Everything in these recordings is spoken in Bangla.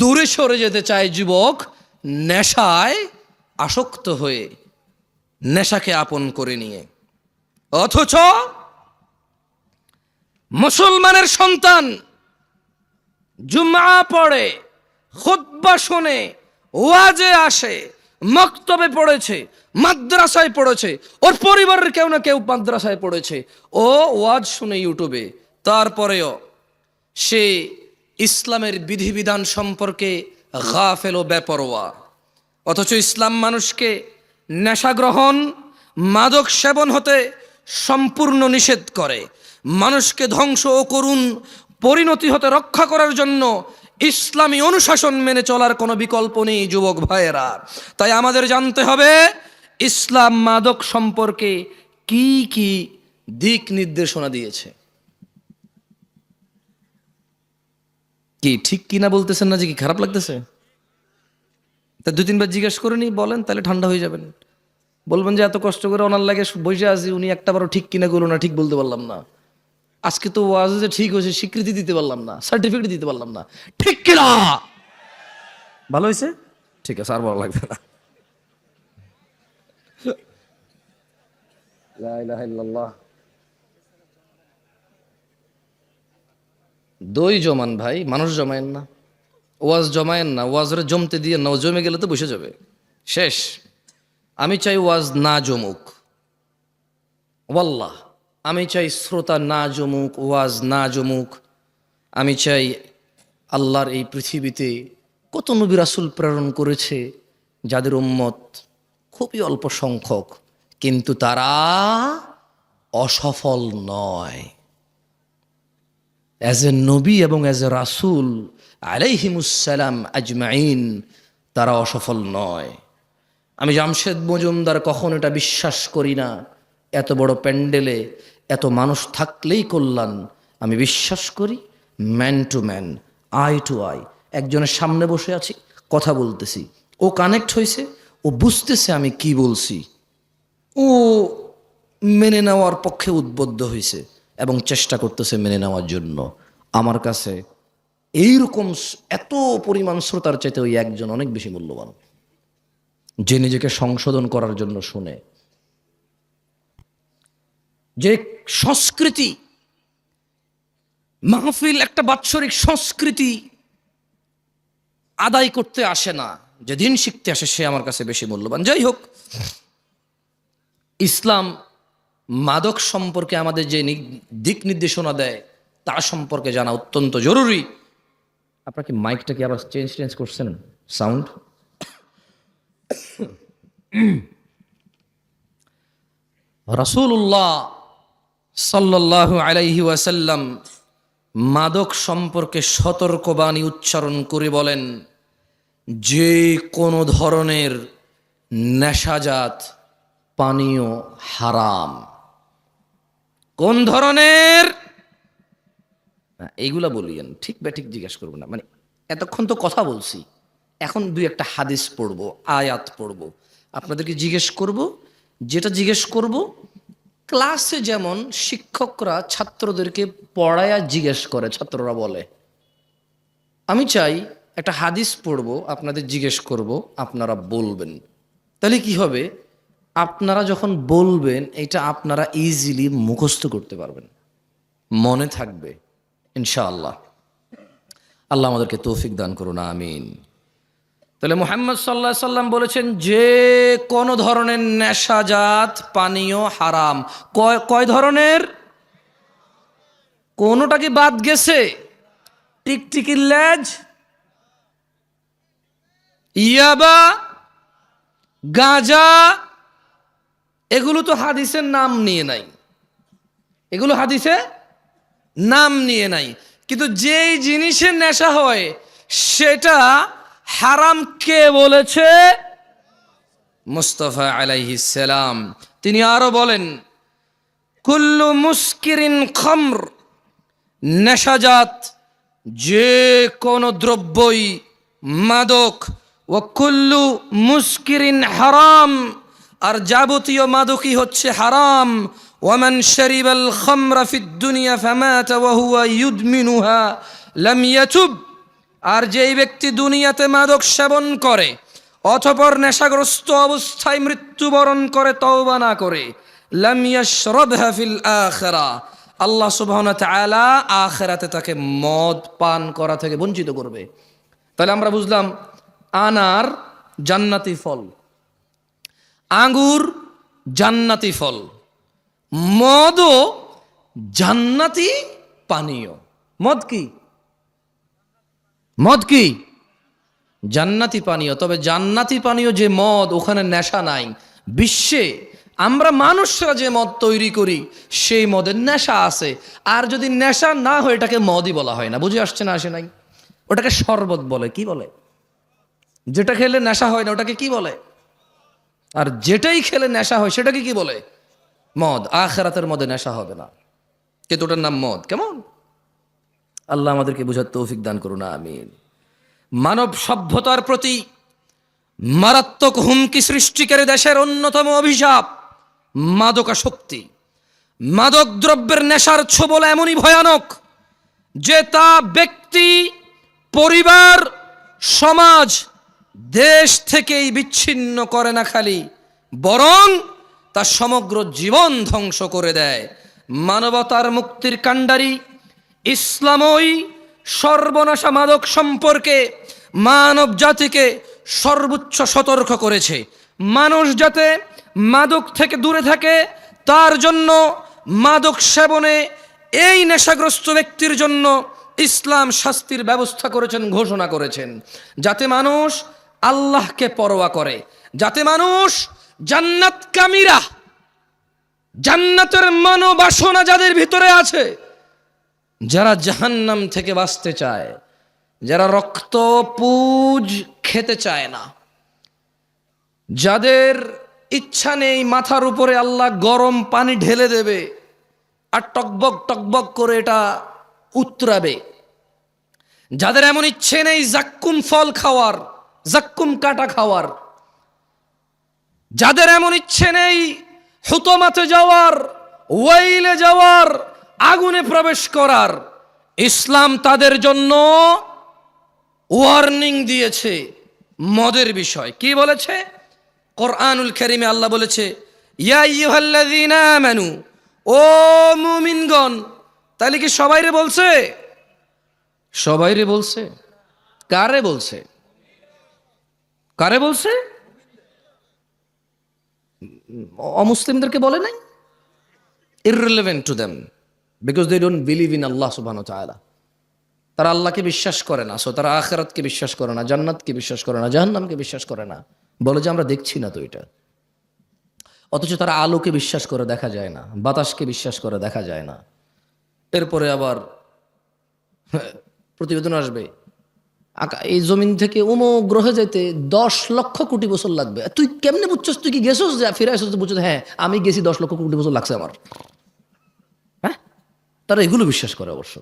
দূরে সরে যেতে চায় যুবক, নেশায় আসক্ত হয়ে, নেশাকে আপন করে নিয়ে। অথচ মুসলমানের সন্তান জুমআ পড়ে, খুতবা শোনে, ওয়াজে আসে, মক্তবে পড়েছে, মাদ্রাসায় পড়েছে, ওর পরিবারের কেউ না কেউ মাদ্রাসায় পড়েছে, ও ওয়াজ শুনে ইউটিউবে, তারপরেও সে ইসলামের বিধিবিধান সম্পর্কে গাফেল ও বেপরোয়া। অথচ ইসলাম মানুষকে নেশা গ্রহণ, মাদক সেবন হতে সম্পূর্ণ নিষেধ করে। মানুষকে ধ্বংস ও করুণ পরিণতি হতে রক্ষা করার জন্য ইসলামী অনুশাসন মেনে চলার কোনো বিকল্প নেই যুবক ভাইয়েরা। তাই আমাদের জানতে হবে ইসলাম মাদক সম্পর্কে কি কি দিক নির্দেশনা দিয়েছে। কি ঠিক কিনা বলতেছেন না যে কি খারাপ লাগতেছে? তা 2-3 বার জিজ্ঞেস করে নি, বলেন, তাহলে ঠান্ডা হয়ে যাবেন। বলবেন যে এত কষ্ট করে ওনার লাগে বসে আছি, উনি একটা বারও ঠিক কিনা করলো না, ঠিক বলতে পারলাম না। আজকে তো ওয়াজ যে ঠিক হয়েছে স্বীকৃতি দিতে পারলাম না, সার্টিফিকেট দিতে পারলাম না, ঠিক কিনা? ভালো হয়েছে, ঠিক আছে, আর ভালো লাগবে না। লা ইলাহা ইল্লাল্লাহ। দই জমান ভাই, মানুষ জমায়েন না, ওয়াজ জমায়েন না, ওয়াজরে জমতে দিয়ে না, জমে গেলে তো বসে যাবে, শেষ। আমি চাই ওয়াজ না জমুক, ওয়াল্লাহ আমি চাই শ্রোতা না জমুক, ওয়াজ না জমুক। আমি চাই আল্লাহর এই পৃথিবীতে কত নবী রাসূল প্রেরণ করেছে, যাদের উম্মত খুবই অল্প সংখ্যক, কিন্তু তারা অসফল নয়। অ্যাজ এ নবী এবং অ্যাজ এ রাসূল আলাইহিমুসসালাম আজমাইন, তারা অসফল নয়। আমি জামশেদ মজুমদার কখন এটা বিশ্বাস করি না এত বড় প্যান্ডেলে এত মানুষ থাকলেই কল্যাণ। আমি বিশ্বাস করি man to man, eye to eye, একজনের সামনে বসে আছি, কথা বলতেছি, ও কানেক্ট হয়েছে, ও বুঝতেছে আমি কি বলছি, ও মেনে নেওয়ার পক্ষে উদ্বুদ্ধ হয়েছে এবং চেষ্টা করতেছে মেনে নেওয়ার জন্য। আমার কাছে এইরকম এত পরিমাণ শ্রোতার চাইতে ওই একজন অনেক বেশি মূল্যবান, যে নিজেকে সংশোধন করার জন্য শুনে। যে সংস্কৃতি মাহফিল একটা বাৎসরিক সংস্কৃতি আদায় করতে আসে না, যে দিন শিখতে আসে, সে আমার কাছে বেশি মূল্যবান। যাই হোক, ইসলাম মাদক সম্পর্কে আমাদের যে দিক নির্দেশনা দেয় তা সম্পর্কে জানা অত্যন্ত জরুরি। আপনার কি মাইকটা কি আবার চেঞ্জ করছেন সাউন্ড? রাসূলুল্লাহ সাল্লাল্লাহু আলাইহি ওয়াসাল্লাম মাদক সম্পর্কে সতর্কবাণী উচ্চারণ করে বলেন, যে কোনো ধরনের নেশাজাত পানীয় হারাম। কোন ধরনের? এইগুলা বলিয়েন, ঠিক ব্যাঠিক জিজ্ঞেস করবো না, মানে এতক্ষণ তো কথা বলছি, এখন 2-1টা হাদিস পড়বো, আয়াত পড়বো, আপনাদেরকে জিজ্ঞেস করব। যেটা জিজ্ঞেস করব ক্লাসে যেমন শিক্ষকরা ছাত্রদেরকে পড়ায়া জিজ্ঞেস করে, ছাত্ররা বলে, আমি চাই একটা হাদিস পড়বো, আপনাদের জিজ্ঞেস করব, আপনারা বলবেন। তাহলে কি হবে? আপনারা যখন বলবেন এটা আপনারা ইজিলি মুখস্থ করতে পারবেন, মনে থাকবে ইনশাআল্লাহ। আল্লাহ আমাদেরকে তৌফিক দান করুন, আমিন। তাহলে মুহাম্মদ সাল্লাল্লাহু আলাইহি সাল্লাম বলেছেন যে কোনো ধরনের নেশাজাত পানীয় হারাম। কয় ধরনের? কোনোটা কি বাদ গেছে? টিকটিকির লেজ, ইয়াবা, গাঁজা, এগুলো তো হাদিসের নাম নিয়ে নাই, এগুলো হাদিসে নাম নিয়ে নাই, কিন্তু যেই জিনিসের নেশা হয় সেটা হারাম কে বলেছে? মুস্তাফা আলাইহিস সালাম। তিনি আরো বলেন, কুল্লু মুস্কিরিন খামর, নেশাজাত যে কোনো দ্রব্যই মাদক, ওয়া কুল্লু মুস্কিরিন হারাম, আর যাবতীয় মাদকই হচ্ছে হারাম। ওয়ামান শারিবাল খামরা ফিদ দুনিয়া ফামাতা ওয়া হুয়া ইউদমিনুহা লাম ইয়াতুব আর যেই ব্যক্তি দুনিয়াতে মাদক সেবন করে অতঃপর নেশাগ্রস্ত অবস্থায় মৃত্যুবরণ করে তওবা না করে, লাম ইয়াশরাবহা ফিল আখিরাহ, আল্লাহ সুবহানাহু ওয়া তাআলা আখিরাতে তাকে মদ পান করা থেকে বঞ্চিত করবে। তাহলে আমরা বুঝলাম আনার জান্নাতি ফল, আঙ্গুর জান্নাতি ফল, মদও জান্নাতি পানীয়। মদ কি? মদ কি? জান্নাতি পানীয়। তবে জান্নাতি পানীয় যে মদ, ওখানে নেশা নাই। বিশ্বে আমরা মানুষরা যে মদ তৈরি করি সেই মদের নেশা আছে। আর যদি নেশা না হয় এটাকে মদই বলা হয় না। বুঝে আসছে না? আসে নাই? ওটাকে শরবত বলে। কি বলে? যেটা খেলে নেশা হয় না ওটাকে কি বলে? আর যেটাই খেলে নেশা হয় সেটাকে কি বলে? মদ। আখিরাতের মধ্যে নেশা হবে না, কিন্তু ওটার নাম মদ। কেমন? আল্লাহ আমাদেরকে বুঝার তৌফিক দান করুন, আমিন। মানব সভ্যতার প্রতি মারাত্মক হুমকি সৃষ্টিকারী দেশের অন্যতম অভিশাপ মাদকাসক্তি। মাদক দ্রব্যের নেশার ছোবল এমনই ভয়ানক যে তা ব্যক্তি, পরিবার, সমাজ, দেশ থেকেই বিচ্ছিন্ন করে না খালি, বরং তা সমগ্র জীবন ধ্বংস করে দেয়। মানবতার মুক্তির কাণ্ডারি ইসলামই সর্বনাশা মাদক সম্পর্কে মানব জাতিকে সর্বোচ্চ সতর্ক করেছে। মানুষ যাতে মাদক থেকে দূরে থাকে তার জন্য মাদক সেবনে এই নেশাগ্রস্ত ব্যক্তির জন্য ইসলাম শাস্তির ব্যবস্থা করেছেন, ঘোষণা করেছেন, যাতে মানুষ আল্লাহকে পরোয়া করে, যাতে মানুষ জান্নাতকামীরা, জান্নাতের মনোবাসনা যাদের ভিতরে আছে, যারা জাহান্নাম থেকে বাঁচতে চায়, যারা রক্ত পুজ খেতে চায় না, যাদের ইচ্ছা নেই মাথার উপরে আল্লাহ গরম পানি ঢেলে দেবে আর টকবক টকবক করে এটা উতরাবে, যাদের এমন ইচ্ছে নেই জাক্কুম ফল খাওয়ার, জাক্কুম কাটা খাওয়ার, যাদের এমন ইচ্ছে নেই হুতমাতে যাওয়ার, ওয়াইলে যাওয়ার, আগুনে প্রবেশ করার, ইসলাম তাদের জন্য ওয়ার্নিং দিয়েছে মদের বিষয়। কি বলেছে? কোরআনুল কারীমে আল্লাহ বলেছে, ইয়া আইয়ুহাল্লাযীনা আমানু, ও মুমিনগণ। তাহলে কি সবাইরে বলছে? সবাইরে বলছে। কারে বলছে? কারে বলছে? অমুসলিমদেরকে বলে নাই? irrelevant to them because they don't believe in Allah subhanahu wa ta'ala. তারা আল্লাহকে বিশ্বাস করে না, সো তারা আখিরাতকে বিশ্বাস করে না, জান্নাতকে বিশ্বাস করে না, জাহান্নামকে বিশ্বাস করে না। বলে যে আমরা দেখছি না তো এটা। অথচ তারা আলোকে বিশ্বাস করে দেখা যায় না, বাতাসকে বিশ্বাস করে দেখা যায় না। এরপরে আবার প্রতিবেদন আসবে এই জমিন থেকে অমুক গ্রহে যেতে 10 লক্ষ কোটি বছর লাগবে। তুই কেমনে বুঝছস? তুই কি গেছস? যে ফিরে আসছিস? বুঝছস? হ্যাঁ আমি গেছি, 10 লক্ষ কোটি বছর লাগছে আমার। হ্যাঁ, তারা এগুলো বিশ্বাস করে। অবশ্য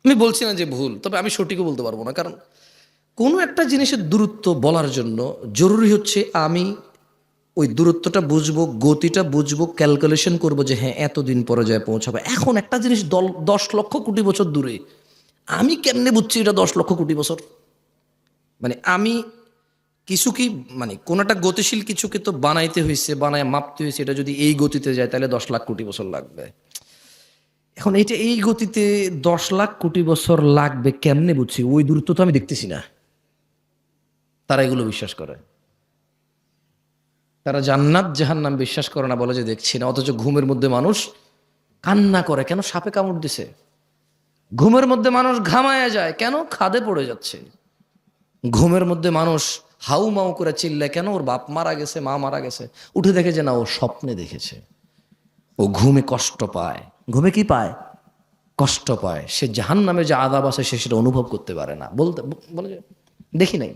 আমি বলছি না যে ভুল, তবে আমি সঠিকও বলতে পারবো না, কারণ কোনো একটা জিনিসের দূরত্ব বলার জন্য জরুরি হচ্ছে আমি ওই দূরত্বটা বুঝবো, গতিটা বুঝবো, ক্যালকুলেশন করবো যে হ্যাঁ এতদিন পরে যায় পৌঁছাবে। এখন একটা জিনিস 10 লক্ষ কোটি বছর দূরে, আমি কেমনে বুঝছি এটা 10 লক্ষ কোটি বছর? মানে আমি কিছু কি, মানে কোন একটা গতিশীল কিছুকে তো বানাইতে হয়েছে, বানায় মাপতে হয়েছে, এটা যদি এই গতিতে যায় তাহলে 10 লাখ কোটি বছর লাগবে। এখন এটা এই গতিতে 10 লাখ কোটি বছর লাগবে কেমনে বুঝছি? ওই দূরত্ব তো আমি দেখতেছি না। তারা এগুলো বিশ্বাস করে। তারা জান্নাত জাহান্নাম বিশ্বাস করে না, বলে যে দেখছি না। অথচ ঘুমের মধ্যে মানুষ কান্না করে, কেন? সাপে কামড় দিছে। ঘুমের মধ্যে মানুষ ঘামায়া যায়, কেন? খাদে পড়ে যাচ্ছে। ঘুমের মধ্যে মানুষ হাউ মাউ করে চিল্লায়, কেন? ওর বাপ মারা গেছে, মা মারা গেছে। উঠে দেখে যে না, ও স্বপ্নে দেখেছে। ও ঘুমে কষ্ট পায়। ঘুমে কি পায়? কষ্ট পায়। সে জাহান্নামে যে আযাব আছে সে সেটা অনুভব করতে পারে না, বলে যে দেখি নাই।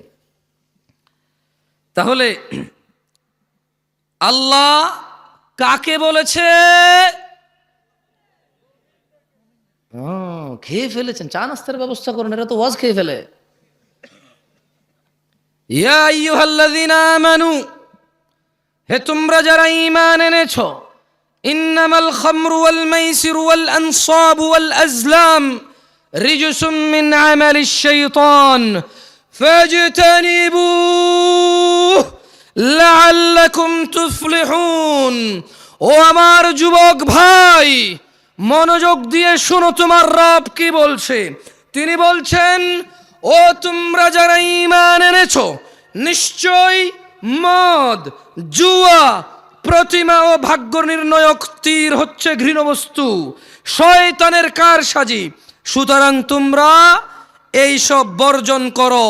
তাহলে আল্লাহ কাকে বলেছে? খেয়ে ফেলেছেন, চা নাস্তার ব্যবস্থা করেন, এরা তো ওয়াজ খেয়ে ফেলে। ইয়া আইয়ুহাল্লাযীনা আমানু, হে তোমরা যারা ঈমান এনেছো, ইন্নামাল খামরু ওয়াল মাইসিরু ওয়াল আনসাবু ওয়াল আজলাম রিজসুম মিন আমালিশ শাইতান ফাজতানিবুহু লাআল্লাকুম তুফলিহুন। ও আমার যুবক ভাই, মনোযোগ দিয়ে শোনো, তোমার রব কি বলছে। তিনি বলছেন, ও তোমরা যারা ঈমান এনেছো, নিশ্চয় মদ, জুয়া, প্রতিমা ও ভাগ্য নির্ণয়ক তীর হচ্ছে ঘৃণ্য বস্তু, শয়তানের কারসাজি। সুতরাং তোমরা এইসব বর্জন করো।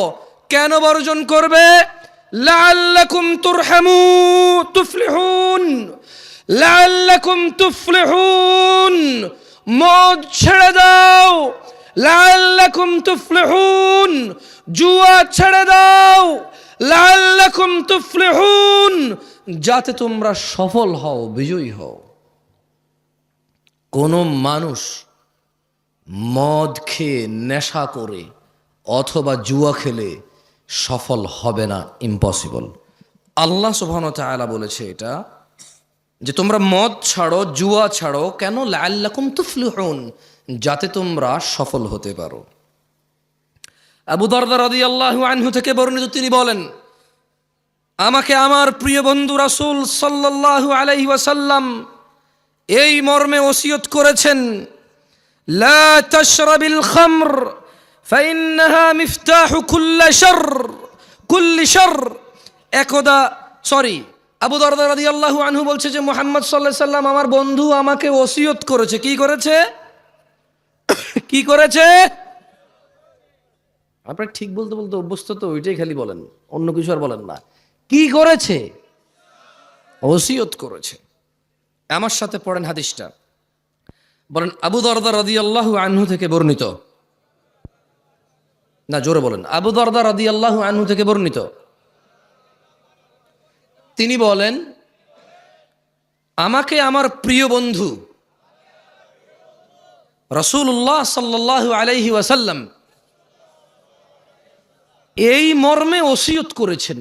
কেন বর্জন করবে? লাআল্লাকুম তুফলিহুন, লাআল্লাকুম তুফলিহুন। মদ ছেড়ে দাও, লাআল্লাকুম তুফলিহুন। জুয়া ছেড়ে দাও, লাআল্লাকুম তুফলিহুন, যাতে তোমরা সফল হও, বিজয়ী হও। কোন মানুষ মদ খেয়ে, নেশা করে অথবা জুয়া খেলে সফল হবে না, ইম্পসিবল। আল্লাহ সুবহানাহু ওয়া তাআলা বলেছে এটা, যে তোমরা মদ ছাড়ো, জুয়া ছাড়ো। কেন? লাআল্লাকুম তুফলিহুন, যাতে তোমরা সফল হতে পারো। আবু দারদা রাদিয়াল্লাহু আনহু থেকে বর্ণিত, তিনি বলেন, আমাকে আমার প্রিয় বন্ধু রাসূল সাল্লাল্লাহু আলাইহি ওয়াসাল্লাম এই মর্মে ওসিয়ত করেছেন, লা তাশরাবিল খামর ফাইন্নাহা মিফতাহু কুল্লি শার। আবু দারদা রাদিয়াল্লাহু আনহু বলছে যে মুহাম্মদ সাল্লাল্লাহু আলাইহি সাল্লাম, আমার বন্ধু আমাকে ওসিয়ত করেছে। কি করেছে? কি করেছে? আপনারা ঠিক বলতে বলতে অভ্যস্ত তো, ওইটাই খালি বলেন, অন্য কিছু আর বলেন না। কি করেছে? ওসিয়ত করেছে। আমার সাথে পড়েন হাদিসটা, বলেন আবু দারদা রাদিয়াল্লাহু আনহু থেকে বর্ণিত। না, জোরে বলেন, আবু দারদা রাদিয়াল্লাহু আনহু থেকে বর্ণিত। তিনি বলেন, আমাকে আমার প্রিয় বন্ধু রাসূলুল্লাহ সাল্লাল্লাহু আলাইহি ওয়াসাল্লাম এই মর্মে ওসিয়ত করেছেন,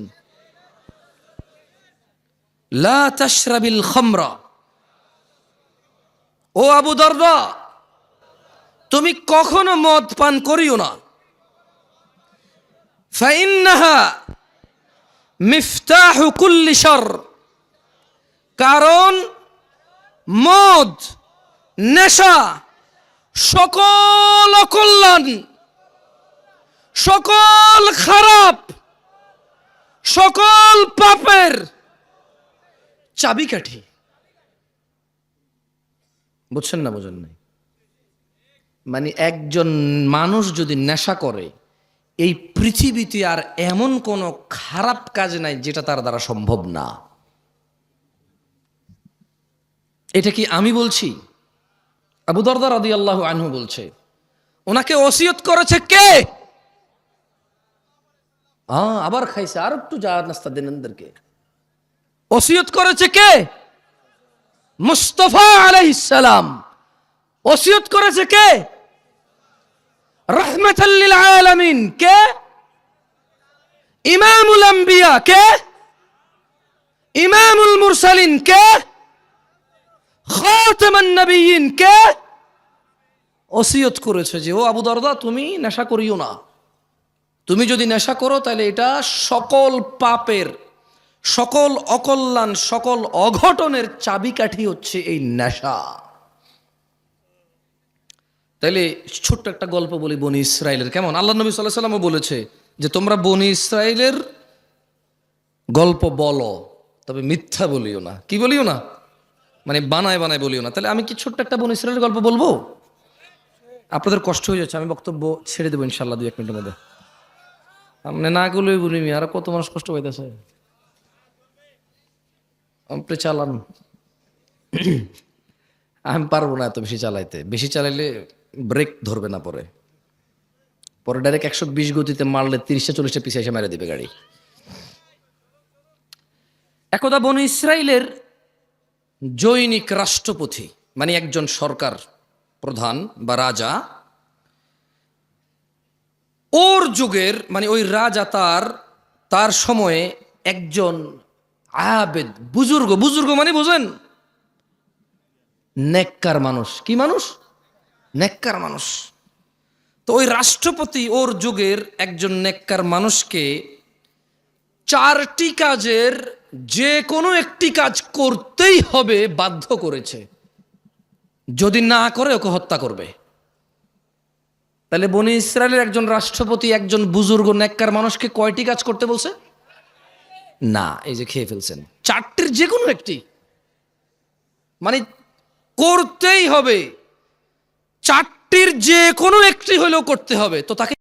লা তাশরাবিল খামরা। ও আবু দারদা, তুমি কখনো মদ পান করিও না। ফাইন্নাহা মিফতাহু কুল্লি শার, কারণ মদ, নেশা সকল অকল্যাণ, সকল খারাপ, সকল পাপের চাবিকাঠি। বুঝছেন না? বোঝেন নাই? মানে একজন মানুষ যদি নেশা করে, এই পৃথিবীতে আর এমন কোন খারাপ কাজ নাই যেটা তার দ্বারা সম্ভব না। এটা কি আমি বলছি? আবু দারদা রাদিয়াল্লাহু আনহু বলছে। ওনাকে ওসিয়ত করেছে কে? আবার খাইছে, আর একটু যা নাস্তা দেন এদেরকে। ওসিয়ত করেছে কে? মুস্তাফা আলাইহিস সালাম। ওসিয়ত করেছে কে? রাহমাতাল লিল আলামিন। কে? ইমামুল আম্বিয়া। কে? ইমামুল মুরসালিন। কে? খাতামান নবিয়্যিন। কে? ওসিয়ত করেছে যে, ও আবু দারদা, তুমি নেশা করিও না। তুমি যদি নেশা করো তাহলে এটা সকল পাপের, সকল অকল্যাণ, সকল অঘটনের চাবিকাঠি হচ্ছে এই নেশা। তাইলে ছোট্ট একটা গল্প বলি বনি ইসরাইলের। কেমন? আল্লাহ নবী সাল্লাল্লাহু আলাইহি ওয়াসাল্লাম বলেছে যে তোমরা বনি ইসরাইলের গল্প বলো, তবে মিথ্যা বলিও না। কি বলিও না? মানে বানায় বানায় বলিও না। তাহলে আমি কি ছোট্ট একটা বনি ইসরাইলের গল্প বলবো? আপনাদের কষ্ট হয়ে যাচ্ছে, আমি বক্তব্য ছেড়ে দেবো ইনশাল্লাহ 2-1 মিনিটের মধ্যে। আপনি না করলেই বলি, আর কত মানুষ কষ্ট পাইতেছে। আপনি চালান, আমি পারবো না এত বেশি চালাইতে। বেশি চালাইলে ব্রেক ধরবে না, পরে ডাইরেক্ট 120 গতিতে মারলে 30-40 পিছিয়ে এসে মেরে দিবে গাড়ি। একদা বনি ইসরাইলের জৈনিক রাষ্ট্রপতি, মানে একজন সরকার প্রধান বা রাজা, ওর যুগের, মানে ওই রাজা তার সময়ে একজন আবেদ, বুজুর্গ মানে বুঝেন, নেককার মানুষ। কি মানুষ? নেককার মানুষ। তো ওই রাষ্ট্রপতি ওর যুগের একজন নেককার মানুষকে 4টি কাজের যে কোনো একটি কাজ করতেই হবে বাধ্য করেছে, যদি না করে ওকে হত্যা করবে। তাহলে বনি ইসরায়েলের একজন রাষ্ট্রপতি একজন বুজুর্গ নেককার মানুষকে কয়টি কাজ করতে বলছে? না, এই যে খেয়ে ফেলছেন। 4টির যে কোনো একটি, মানে করতেই হবে, 4টির যে কোনো একটি হলেও করতে হবে, তো তাকে